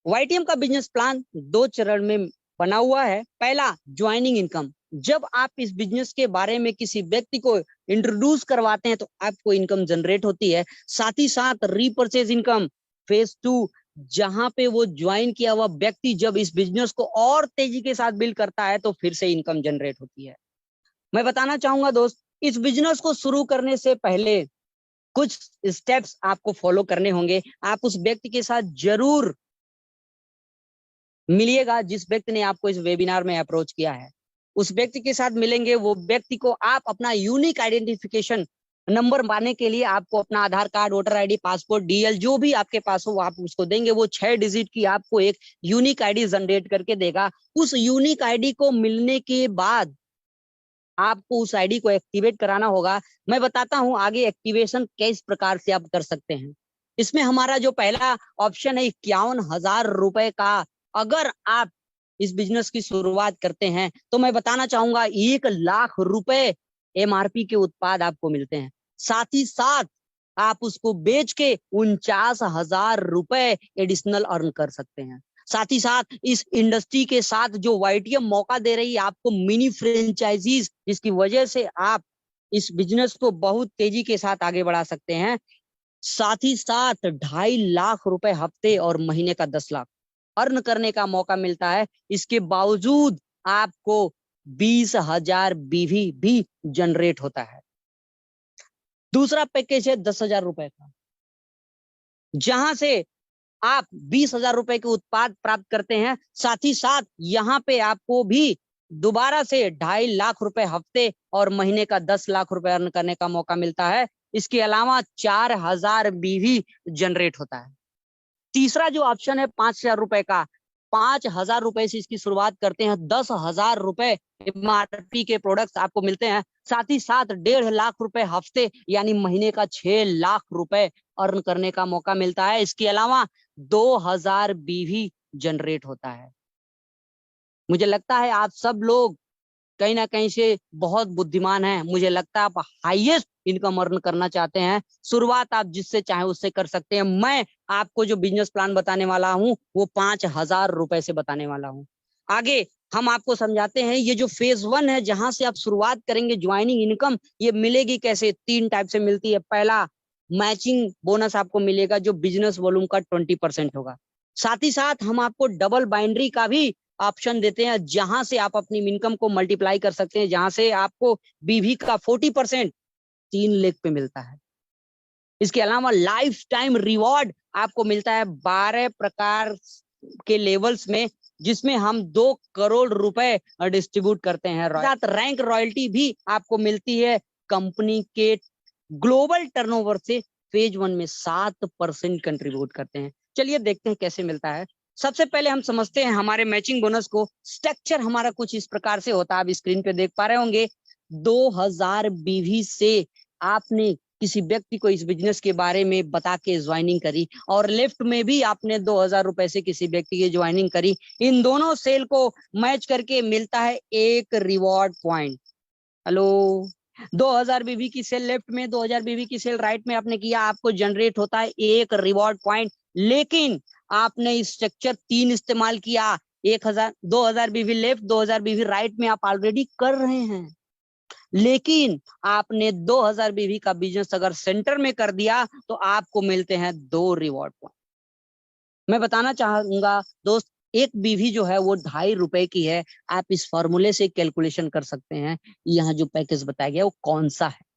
YTM का business plan 2 चरण में बना हुआ है। पहला, ज्वाइनिंग इनकम। जब आप इस बिजनेस के बारे में किसी व्यक्ति को इंट्रोड्यूस करवाते हैं तो आपको इनकम जनरेट होती है। साथ ही साथ रीपरचेज इनकम फेज 2, जहां पे वो ज्वाइन किया हुआ व्यक्ति जब इस बिजनेस को और तेजी के साथ बिल्ड करता है तो फिर से इनकम जनरेट होती है। मैं बताना चाहूंगा दोस्त, इस बिजनेस को शुरू करने से पहले कुछ स्टेप्स आपको फॉलो करने होंगे। आप उस व्यक्ति के साथ जरूर मिलिएगा जिस व्यक्ति ने आपको इस वेबिनार में अप्रोच किया है। उस व्यक्ति के साथ मिलेंगे, वो व्यक्ति को आप अपना यूनिक आइडेंटिफिकेशन नंबर पाने के लिए आपको अपना Aadhaar card, voter ID, passport, DL जो भी आपके पास हो आप उसको देंगे। वो 6 डिजिट की आपको एक यूनिक आईडी जनरेट करके देगा। उस यूनिक आईडी को मिलने के बाद आपको उस आईडी को एक्टिवेट कराना होगा। मैं बताता हूं आगे एक्टिवेशन किस प्रकार से आप कर सकते हैं। इसमें हमारा जो पहला ऑप्शन है 51,000 रुपए का। अगर आप इस बिजनेस की शुरुआत करते हैं तो मैं बताना चाहूंगा 1,00,000 रुपए MRP के उत्पाद आपको मिलते हैं। साथ ही साथ आप उसको बेच के 49,000 रुपए एडिशनल अर्न कर सकते हैं। साथ ही साथ इस इंडस्ट्री के साथ जो YTM मौका दे रही है आपको मिनी फ्रेंचाइजीज, जिसकी वजह से आप इस बिजनेस को बहुत तेजी के साथ आगे बढ़ा सकते हैं। साथ ही साथ 2.5 लाख रुपए हफ्ते और महीने का 10 लाख अर्न करने का मौका मिलता है। इसके बावजूद आपको 20,000 BV भी जनरेट होता है। दूसरा पैकेज है 10,000 रुपए का, जहां से आप 20,000 रुपए के उत्पाद प्राप्त करते हैं। साथ ही साथ यहाँ पे आपको भी दोबारा से 2.5 लाख रुपए हफ्ते और महीने का 10 लाख रुपए अर्न करने का मौका मिलता है। इसके अलावा 4,000 BV जनरेट होता है। तीसरा जो ऑप्शन है 5,000 रुपए का, 5,000 रुपए से इसकी शुरुआत करते हैं। 10,000 रुपए MRP के प्रोडक्ट्स आपको मिलते हैं। साथ ही साथ 1.5 लाख रुपए हफ्ते यानी महीने का 6 लाख रुपए अर्न करने का मौका मिलता है। इसके अलावा 2,000 BV जनरेट होता है। मुझे लगता है आप सब लोग कहीं ना कहीं से बहुत बुद्धिमान हैं। मुझे लगता है आप हाईएस्ट इनकम अर्न करना चाहते हैं। शुरुआत आप जिससे चाहे उससे कर सकते हैं। मैं आपको जो बिजनेस प्लान बताने वाला हूं वो 5,000 रुपए से बताने वाला हूं। आगे हम आपको समझाते हैं ये जो फेज 1 है जहां से आप शुरुआत करेंगे ज्वाइनिंग इनकम, ये मिलेगी कैसे। 3 टाइप से मिलती है। पहला, मैचिंग बोनस आपको मिलेगा जो बिजनेस वॉल्यूम का 20% होगा। साथ ही साथ हम आपको डबल बाइंड्री का भी ऑप्शन देते हैं, जहां से आप अपनी इनकम को मल्टीप्लाई कर सकते हैं, जहां से आपको BV का 40% 3 लाख पे मिलता है। इसके अलावा लाइफ टाइम रिवॉर्ड आपको मिलता है 12 प्रकार के लेवल्स में, जिसमें हम 2 करोड़ रुपए डिस्ट्रीब्यूट करते हैं। साथ रैंक रॉयल्टी भी आपको मिलती है कंपनी के ग्लोबल टर्नओवर से। फेज 1 में 7% कंट्रीब्यूट करते हैं। चलिए देखते हैं कैसे मिलता है। सबसे पहले हम समझते हैं हमारे मैचिंग बोनस को। स्ट्रक्चर हमारा कुछ इस प्रकार से होता है, आप स्क्रीन पे देख पा रहे होंगे। 2,000 BV से आपने किसी व्यक्ति को इस बिजनेस के बारे में बता के ज्वाइनिंग करी, और लेफ्ट में भी आपने 2,000 रुपए से किसी व्यक्ति की ज्वाइनिंग करी। इन दोनों सेल को मैच करके मिलता है एक रिवॉर्ड पॉइंट। हेलो, 2,000 BV की सेल लेफ्ट में, 2,000 BV की सेल राइट में आपने किया, आपको जनरेट होता है एक रिवॉर्ड पॉइंट। लेकिन आपने स्ट्रक्चर 3 इस्तेमाल किया। 2,000 BV लेफ्ट, 2,000 BV राइट में आप ऑलरेडी कर रहे हैं। लेकिन आपने 2,000 BV का बिजनेस अगर सेंटर में कर दिया तो आपको मिलते हैं 2 रिवॉर्ड पॉइंट। मैं बताना चाहूंगा दोस्त, एक BV जो है वो 2.5 रुपए की है। आप इस फॉर्मूले से कैलकुलेशन कर सकते हैं यहाँ जो पैकेज बताया गया वो कौन सा है।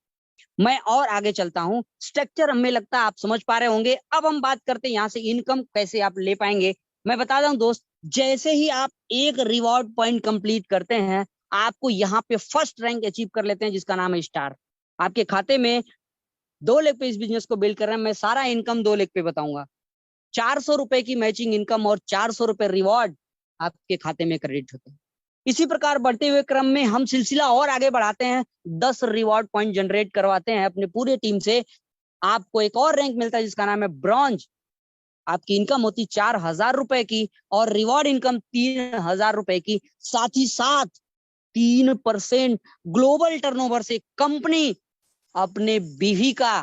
मैं और आगे चलता हूं। स्ट्रक्चर हमें लगता है आप समझ पा रहे होंगे। अब हम बात करते हैं यहाँ से इनकम कैसे आप ले पाएंगे। मैं बता दूं दोस्त, जैसे ही आप एक रिवॉर्ड पॉइंट कंप्लीट करते हैं आपको यहाँ पे फर्स्ट रैंक अचीव कर लेते हैं, जिसका नाम है स्टार। आपके खाते में 2 लाख पे इस बिजनेस को बिल्ड कर रहे हैं। मैं सारा इनकम 2 लाख पे बताऊंगा। 400 रुपए की मैचिंग इनकम और 400 रुपए रिवॉर्ड आपके खाते में क्रेडिट होते हैं। इसी प्रकार बढ़ते हुए क्रम में हम सिलसिला और आगे बढ़ाते हैं। 10 रिवॉर्ड पॉइंट जनरेट करवाते हैं अपने पूरे टीम से। आपको एक और रैंक मिलता है जिसका नाम है ब्रॉन्ज। आपकी इनकम होती 4,000 रुपए की और रिवॉर्ड इनकम 3,000 रुपए की। साथ ही साथ 3% ग्लोबल टर्नओवर से कंपनी अपने BV का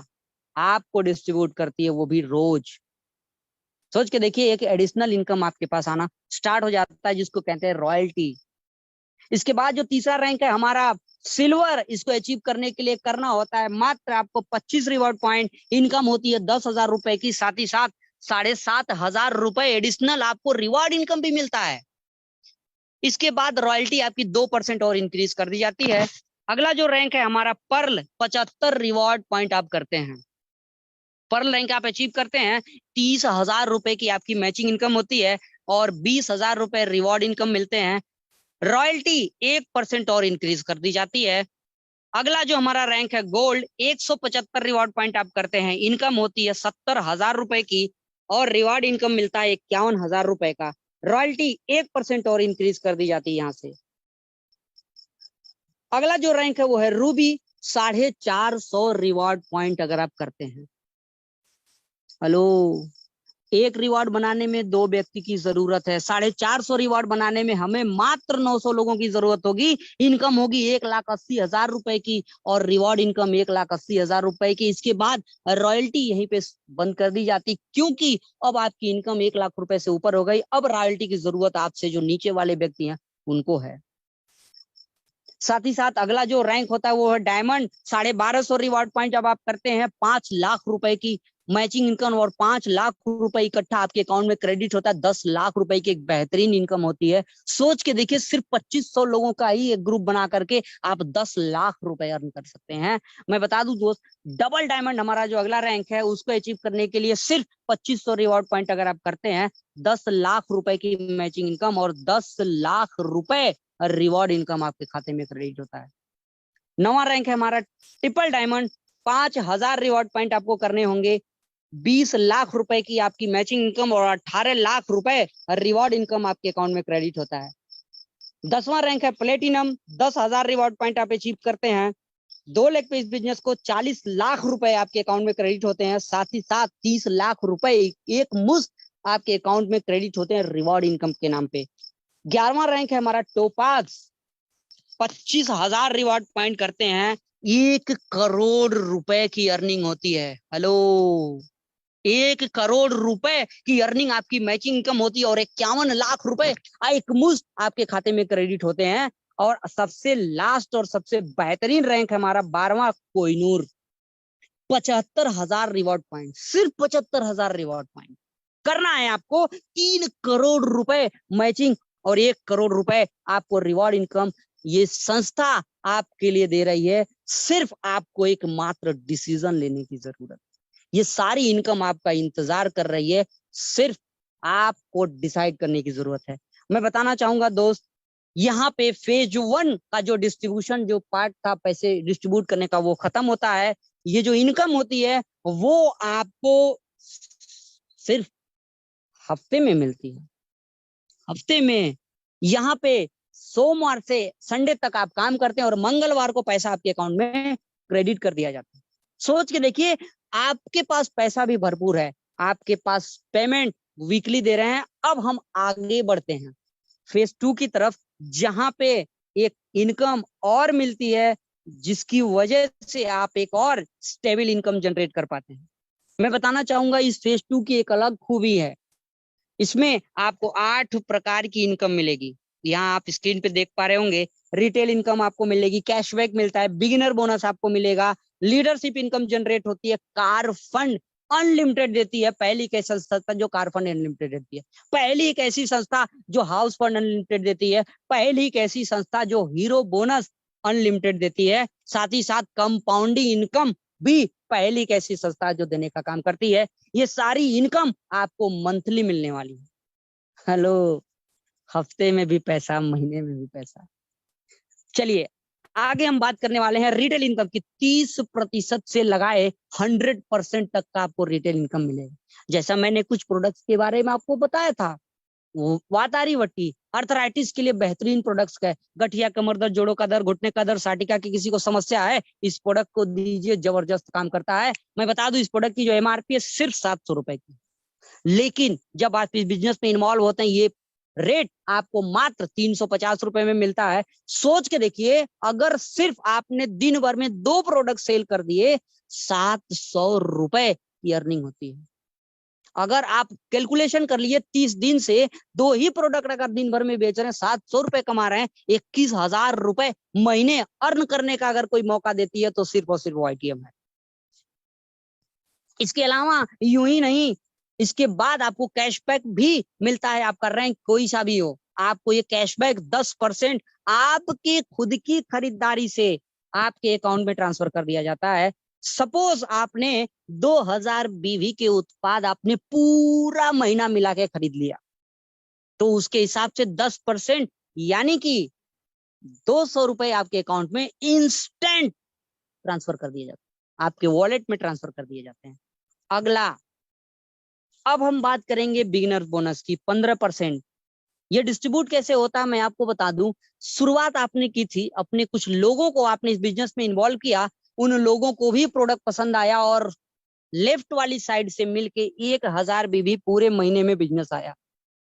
आपको डिस्ट्रीब्यूट करती है, वो भी रोज। सोच के देखिए, एक एडिशनल इनकम आपके पास आना स्टार्ट हो जाता है, जिसको कहते हैं रॉयल्टी। इसके बाद जो तीसरा रैंक है हमारा सिल्वर, इसको अचीव करने के लिए करना होता है मात्र आपको 25 रिवॉर्ड पॉइंट, इनकम होती है 10,000 रुपए की, साथ ही साथ 7,500 रुपए एडिशनल आपको रिवॉर्ड इनकम भी मिलता है। इसके बाद रॉयल्टी आपकी 2% और इंक्रीज कर दी जाती है। अगला जो रैंक है हमारा पर्ल, 75 रिवॉर्ड पॉइंट आप करते हैं। पर्ल रैंक आप अचीव करते हैं, 30,000 रुपए की आपकी मैचिंग इनकम होती है और 20,000 रुपए रिवॉर्ड इनकम मिलते हैं। रॉयल्टी 1% और इंक्रीज कर दी जाती है। अगला जो हमारा रैंक है गोल्ड, 175 रिवॉर्ड पॉइंट आप करते हैं, इनकम होती है 70,000 रुपए की और रिवॉर्ड इनकम मिलता है 51,000 रुपए का। रॉयल्टी 1% और इंक्रीज कर दी जाती है यहाँ से। अगला जो रैंक है वो है रूबी, 450 रिवॉर्ड पॉइंट अगर आप करते हैं। हेलो, एक रिवॉर्ड बनाने में 2 व्यक्ति की जरूरत है, 450 रिवॉर्ड बनाने में हमें मात्र 900 लोगों की जरूरत होगी। इनकम होगी 1,80,000 रुपए की और रिवॉर्ड इनकम 1,80,000 रुपए की। इसके बाद रॉयल्टी यहीं पे बंद कर दी जाती, क्योंकि अब आपकी इनकम 1,00,000 रुपए से ऊपर हो गई। अब रॉयल्टी की जरूरत आपसे जो नीचे वाले व्यक्ति हैं उनको है। साथ ही साथ अगला जो रैंक होता है वो है डायमंड, 1250 रिवॉर्ड पॉइंट जब आप करते हैं, 5,00,000 रुपए की मैचिंग इनकम और 5,00,000 रुपए इकट्ठा आपके अकाउंट में क्रेडिट होता है, 10,00,000 रुपए की एक बेहतरीन इनकम होती है। सोच के देखिए, सिर्फ 2500 लोगों का ही एक ग्रुप बना करके आप 10,00,000 रुपए अर्न कर सकते हैं। मैं बता दूं दोस्त, डबल डायमंड हमारा जो अगला रैंक है उसको अचीव करने के लिए सिर्फ 2500 रिवॉर्ड पॉइंट अगर आप करते हैं, 10,00,000 रुपए की मैचिंग इनकम और 10,00,000 रुपए रिवॉर्ड इनकम आपके खाते में क्रेडिट होता है। 9वां रैंक है हमारा ट्रिपल डायमंड, 5,000 रिवॉर्ड पॉइंट आपको करने होंगे, 20,00,000 रुपए की आपकी मैचिंग इनकम और 18,00,000 रुपए रिवॉर्ड इनकम आपके अकाउंट में क्रेडिट होता है। 10वां रैंक है प्लेटिनम, 10,000 रिवॉर्ड पॉइंट आप अचीव करते हैं, 2 लाख पे इस बिजनेस को 40,00,000 रुपए आपके अकाउंट में क्रेडिट होते हैं, साथ ही साथ 30,00,000 रुपए एक मुश्त आपके अकाउंट में क्रेडिट होते हैं रिवॉर्ड इनकम के नाम पे। 11वां रैंक है हमारा टोपाज, 25,000 रिवॉर्ड पॉइंट करते हैं, 1 करोड़ रुपए की अर्निंग होती है। हेलो, 1 करोड़ रुपए की अर्निंग आपकी मैचिंग इनकम होती है और 51,00,000 रुपए एक मुश्त आपके खाते में क्रेडिट होते हैं। और सबसे लास्ट और सबसे बेहतरीन रैंक है हमारा 12वां कोहिनूर, 75,000 रिवॉर्ड पॉइंट, सिर्फ 75,000 रिवॉर्ड पॉइंट करना है आपको, 3 करोड़ रुपए मैचिंग और 1 करोड़ रुपए आपको रिवॉर्ड इनकम ये संस्था आपके लिए दे रही है। सिर्फ आपको एक मात्र डिसीजन लेने की जरूरत है, ये सारी इनकम आपका इंतजार कर रही है, सिर्फ आपको डिसाइड करने की जरूरत है। मैं बताना चाहूंगा दोस्त, यहाँ पे फेज 1 का जो डिस्ट्रीब्यूशन जो पार्ट था पैसे डिस्ट्रीब्यूट करने का वो खत्म होता है। ये जो इनकम होती है वो आपको सिर्फ हफ्ते में मिलती है। हफ्ते में यहाँ पे सोमवार से संडे तक आप काम करते हैं और मंगलवार को पैसा आपके अकाउंट में क्रेडिट कर दिया जाता है। सोच के देखिए, आपके पास पैसा भी भरपूर है, आपके पास पेमेंट वीकली दे रहे हैं। अब हम आगे बढ़ते हैं फेज 2 की तरफ, जहां पे एक इनकम और मिलती है जिसकी वजह से आप एक और स्टेबल इनकम जनरेट कर पाते हैं। मैं बताना चाहूंगा इस फेज 2 की एक अलग खूबी है, इसमें आपको 8 प्रकार की इनकम मिलेगी। यहाँ आप स्क्रीन पे देख पा रहे होंगे, रिटेल इनकम आपको मिलेगी, कैशबैक मिलता है, बिगिनर बोनस आपको मिलेगा, लीडरशिप इनकम जनरेट होती है, कार फंड अनलिमिटेड देती है, पहली एक ऐसी संस्था जो कार फंड अनलिमिटेड देती है, पहली एक ऐसी संस्था जो हाउस फंड अनलिमिटेड देती है, पहली एक ऐसी संस्था जो हीरो बोनस अनलिमिटेड देती है, साथ ही साथ कंपाउंडिंग इनकम भी पहली एक ऐसी संस्था जो देने का काम करती है। ये सारी इनकम आपको मंथली मिलने वाली है। हेलो, हफ्ते में भी पैसा, महीने में भी पैसा। चलिए आगे हम बात करने वाले हैं रिटेल इनकम की। 30% से लगाए 100% तक का आपको रिटेल इनकम मिलेगा। जैसा मैंने कुछ प्रोडक्ट्स के बारे में आपको बताया था, वातारी वट्टी अर्थराइटिस के लिए बेहतरीन प्रोडक्ट्स है, गठिया, कमर दर्द, जोड़ों का दर्द, घुटने का दर्द, साटिका की किसी को समस्या है, इस प्रोडक्ट को दीजिए, जबरदस्त काम करता है। मैं बता दूं, इस प्रोडक्ट की जो एमआरपी है सिर्फ 700 रुपए की, लेकिन जब आप इस बिजनेस में इन्वॉल्व होते हैं ये रेट आपको मात्र 350 रुपए में मिलता है। सोच के देखिए, अगर सिर्फ आपने दिन भर में 2 प्रोडक्ट सेल कर दिए, 700 रुपए की अर्निंग होती है। अगर आप कैलकुलेशन कर लिए 30 दिन से 2 ही प्रोडक्ट अगर दिन भर में बेच रहे हैं, 700 रुपए कमा रहे हैं, 21,000 रुपए महीने अर्न करने का अगर कोई मौका देती है तो सिर्फ और सिर्फ YTM है। इसके अलावा यूं ही नहीं, इसके बाद आपको कैशबैक भी मिलता है। आपका रैंक कोई सा भी हो, आपको ये कैशबैक 10% आपकी खुद की खरीदारी से आपके अकाउंट में ट्रांसफर कर दिया जाता है। सपोज आपने 2000 BV के उत्पाद आपने पूरा महीना मिला के खरीद लिया, तो उसके हिसाब से 10% यानी कि 200 रुपए आपके अकाउंट में इंस्टेंट ट्रांसफर कर दिए जाते हैं, आपके वॉलेट में ट्रांसफर कर दिए जाते हैं। अगला, अब हम बात करेंगे बिगिनर बोनस की, 15%। ये डिस्ट्रीब्यूट कैसे होता है मैं आपको बता दूं। शुरुआत आपने की थी, अपने कुछ लोगों को आपने इस बिजनेस में इन्वॉल्व किया, उन लोगों को भी प्रोडक्ट पसंद आया और लेफ्ट वाली साइड से मिलके 1000 BV पूरे महीने में बिजनेस आया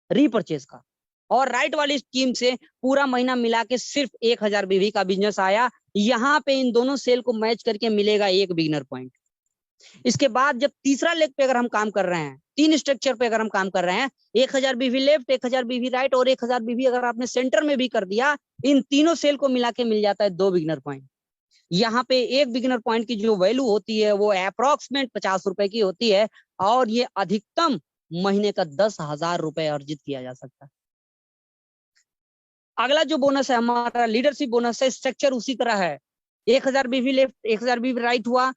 रीपरचेज का, और राइट वाली स्कीम से पूरा महीना मिला के सिर्फ 1000 BV का बिजनेस आया। यहाँ पे इन दोनों सेल को मैच करके मिलेगा एक बिगिनर पॉइंट। इसके बाद जब तीसरा लेग पे अगर हम काम कर रहे हैं, 3 स्ट्रक्चर पे अगर हम काम कर रहे हैं, 1000 BV लेफ्ट, 1000 BV राइट और 1000 BV अगर आपने सेंटर में भी कर दिया, इन तीनों सेल को मिला के मिल जाता है 2 बिगिनर पॉइंट। यहाँ पे एक बिगिनर पॉइंट की जो वैल्यू होती है वो अप्रोक्सीमेट 50 रुपए की होती है, और ये अधिकतम महीने का 10,000 रुपए अर्जित किया जा सकता है। अगला जो बोनस है हमारा लीडरशिप बोनस है। स्ट्रक्चर उसी तरह है, 1000 BV लेफ्ट, 1000 BV राइट हुआ,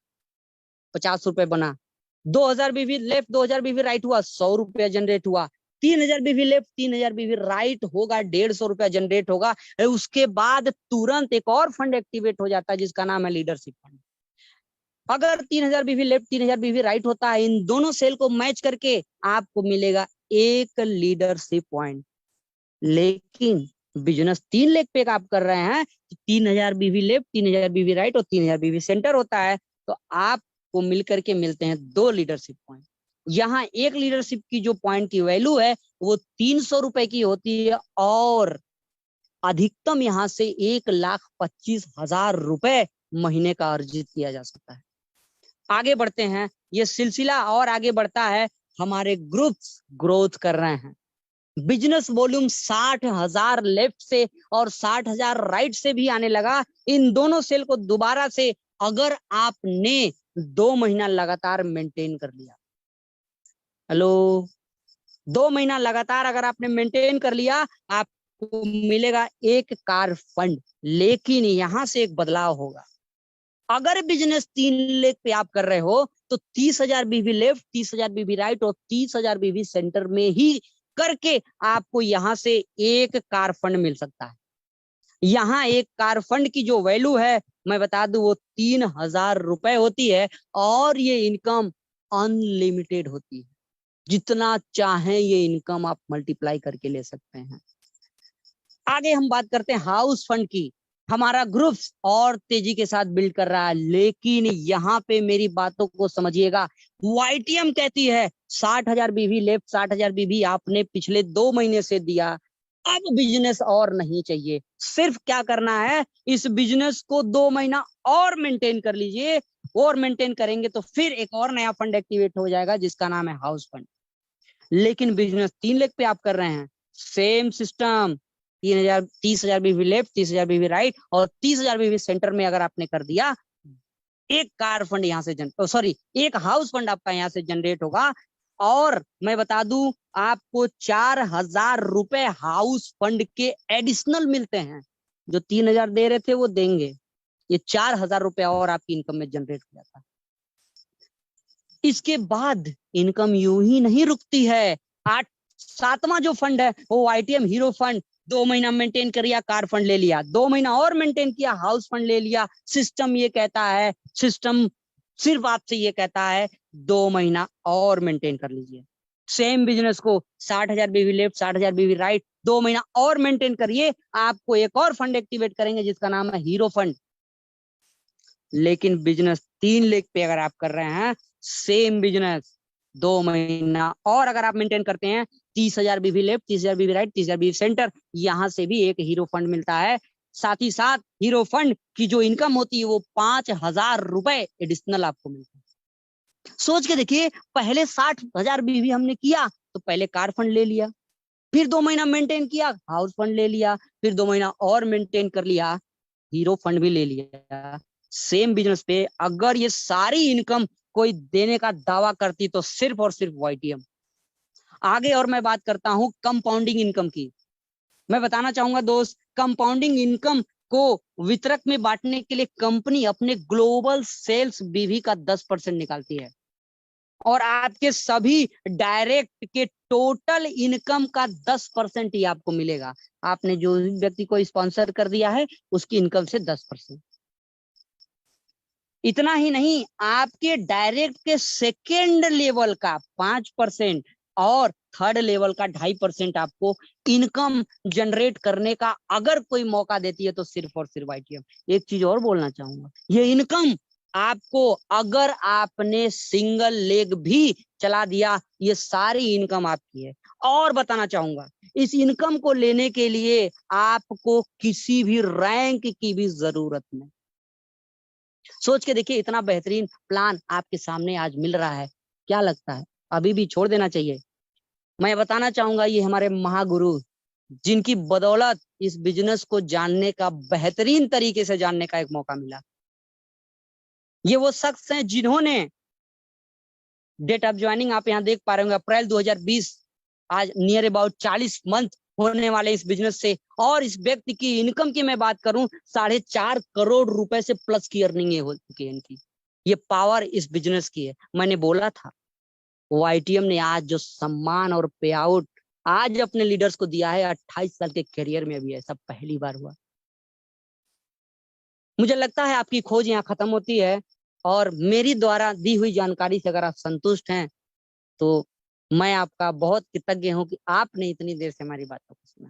50 रुपए बना। 2000 BV लेफ्ट, 2000 BV राइट हुआ, 100 रुपया जनरेट हुआ। 3000 BV लेफ्ट, 3000 BV राइट होगा, 150 रुपया जनरेट होगा। उसके बाद तुरंत एक और फंड एक्टिवेट हो जाता है जिसका नाम है लीडरशिप फंड। अगर 3000 BV लेफ्ट, 3000 BV राइट होता है, इन दोनों सेल को मैच करके आपको मिलेगा एक लीडरशिप पॉइंट। लेकिन बिजनेस 3 लेग पे आप कर रहे हैं, 3000 BV लेफ्ट, 3000 BV राइट और 3000 BV सेंटर होता है, तो आपको मिलकर के मिलते हैं 2 लीडरशिप पॉइंट। यहाँ एक लीडरशिप की जो पॉइंट की वैल्यू है वो 300 रुपए की होती है, और अधिकतम यहाँ से 1,25,000 रुपए महीने का अर्जित किया जा सकता है। आगे बढ़ते हैं, ये सिलसिला और आगे बढ़ता है। हमारे ग्रुप्स ग्रोथ कर रहे हैं, बिजनेस वॉल्यूम 60,000 लेफ्ट से और 60,000 राइट से भी आने लगा। इन दोनों सेल को दोबारा से अगर आपने 2 महीना लगातार मेंटेन कर लिया, हेलो, 2 महीना लगातार अगर आपने मेंटेन कर लिया, आपको मिलेगा एक कार फंड। लेकिन यहां से एक बदलाव होगा, अगर बिजनेस 3 लेग पे आप कर रहे हो तो 30,000 BV लेफ्ट, 30,000 BV राइट और 30,000 BV सेंटर में ही करके आपको यहां से एक कार फंड मिल सकता है। यहाँ एक कार फंड की जो वैल्यू है मैं बता दूं वो 3,000 रुपए होती है, और ये इनकम अनलिमिटेड होती है, जितना चाहे ये इनकम आप मल्टीप्लाई करके ले सकते हैं। आगे हम बात करते हैं हाउस फंड की। हमारा ग्रुप और तेजी के साथ बिल्ड कर रहा है, लेकिन यहाँ पे मेरी बातों को समझिएगा। YTM कहती है 60,000 BV लेफ्ट, 60,000 BV आपने पिछले 2 महीने से दिया, अब बिजनेस और नहीं चाहिए। सिर्फ क्या करना है, इस बिजनेस को 2 महीना और मेंटेन कर लीजिए, और मेंटेन करेंगे तो फिर एक और नया फंड एक्टिवेट हो जाएगा जिसका नाम है हाउस फंड। लेकिन बिजनेस 3 लेग पे आप कर रहे हैं, same system, 30,000 BV left, 30,000 BV right और 30,000 BV सेंटर में अगर आपने कर दिया, एक कार फंड यहाँ से एक हाउस फंड आपका यहाँ से जनरेट होगा। और मैं बता दूं आपको 4,000 रुपए हाउस फंड के एडिशनल मिलते हैं। जो 3,000 दे रहे थे वो देंगे, ये 4,000 रुपए और आपकी इनकम में जनरेट हो जाता है। इसके बाद इनकम यूं ही नहीं रुकती है। 7वां जो फंड है वो YTM हीरो फंड, 2 महीना मेंटेन किया, कार फंड ले लिया, 2 महीना और मेंटेन किया, हाउस फंड ले लिया। सिस्टम ये कहता है, सिस्टम सिर्फ आपसे ये कहता है 2 महीना और मेंटेन कर लीजिए। सेम बिजनेस को 60,000 BV लेफ्ट, 60,000 BV राइट, 2 महीना और मेंटेन करिए, आपको एक और फंड एक्टिवेट करेंगे जिसका नाम है हीरो फंड। लेकिन बिजनेस 3 लेग पे अगर आप कर रहे हैं, सेम बिजनेस 2 महीना और अगर आप मेंटेन करते हैं, 30,000 BV left, 30,000 BV right, 30,000 BV centre, यहां से भी एक हीरो फंड मिलता है। साथ ही साथ हीरो फंड की जो इनकम होती है वो 5,000 रुपए एडिशनल आपको मिलता है। सोच के देखिए, पहले 60,000 बीवी हमने किया तो पहले कार फंड ले लिया, फिर 2 महीना मेंटेन किया, हाउस फंड ले लिया, फिर 2 महीना और मेंटेन कर लिया, हीरो फंड भी ले लिया। सेम बिजनेस पे अगर ये सारी इनकम कोई देने का दावा करती तो सिर्फ और सिर्फ वाईटीएम। आगे और मैं बात करता हूं कंपाउंडिंग इनकम की। मैं बताना चाहूंगा दोस्त, कंपाउंडिंग इनकम को वितरक में बांटने के लिए कंपनी अपने ग्लोबल सेल्स बीवी का 10% निकालती है, और आपके सभी डायरेक्ट के टोटल इनकम का 10% ही आपको मिलेगा। आपने जो व्यक्ति को स्पॉन्सर कर दिया है उसकी इनकम से 10%। इतना ही नहीं, आपके डायरेक्ट के सेकेंड लेवल का 5% और थर्ड लेवल का 2.5% आपको इनकम जनरेट करने का अगर कोई मौका देती है तो सिर्फ और सिर्फ आईटीएम। एक चीज और बोलना चाहूंगा, ये इनकम आपको अगर आपने सिंगल लेग भी चला दिया, ये सारी इनकम आपकी है। और बताना चाहूंगा, इस इनकम को लेने के लिए आपको किसी भी रैंक की भी जरूरत नहीं। सोच के देखिए, इतना बेहतरीन प्लान आपके सामने आज मिल रहा है, क्या लगता है अभी भी छोड़ देना चाहिए? मैं बताना चाहूंगा, ये हमारे महागुरु, जिनकी बदौलत इस बिजनेस को जानने का, बेहतरीन तरीके से जानने का एक मौका मिला। ये वो शख्स हैं जिन्होंने डेट ऑफ ज्वाइनिंग आप यहाँ देख पा रहे होंगे, अप्रैल 2020, आज नियर अबाउट 40 मंथ होने वाले इस बिजनेस से। और इस व्यक्ति की इनकम की मैं बात करूं, 4.5 करोड़ रुपए से प्लस की अर्निंग हो चुकी है इनकी। ये पावर इस बिजनेस की है। मैंने बोला था, वाईटीएम ने आज जो सम्मान और पे आउट आज अपने लीडर्स को दिया है, 28 साल के करियर में भी ऐसा पहली बार हुआ। मुझे लगता है आपकी खोज यहाँ खत्म होती है, और मेरी द्वारा दी हुई जानकारी से अगर आप संतुष्ट हैं तो मैं आपका बहुत कृतज्ञ हूं कि आपने इतनी देर से हमारी बातों को सुना।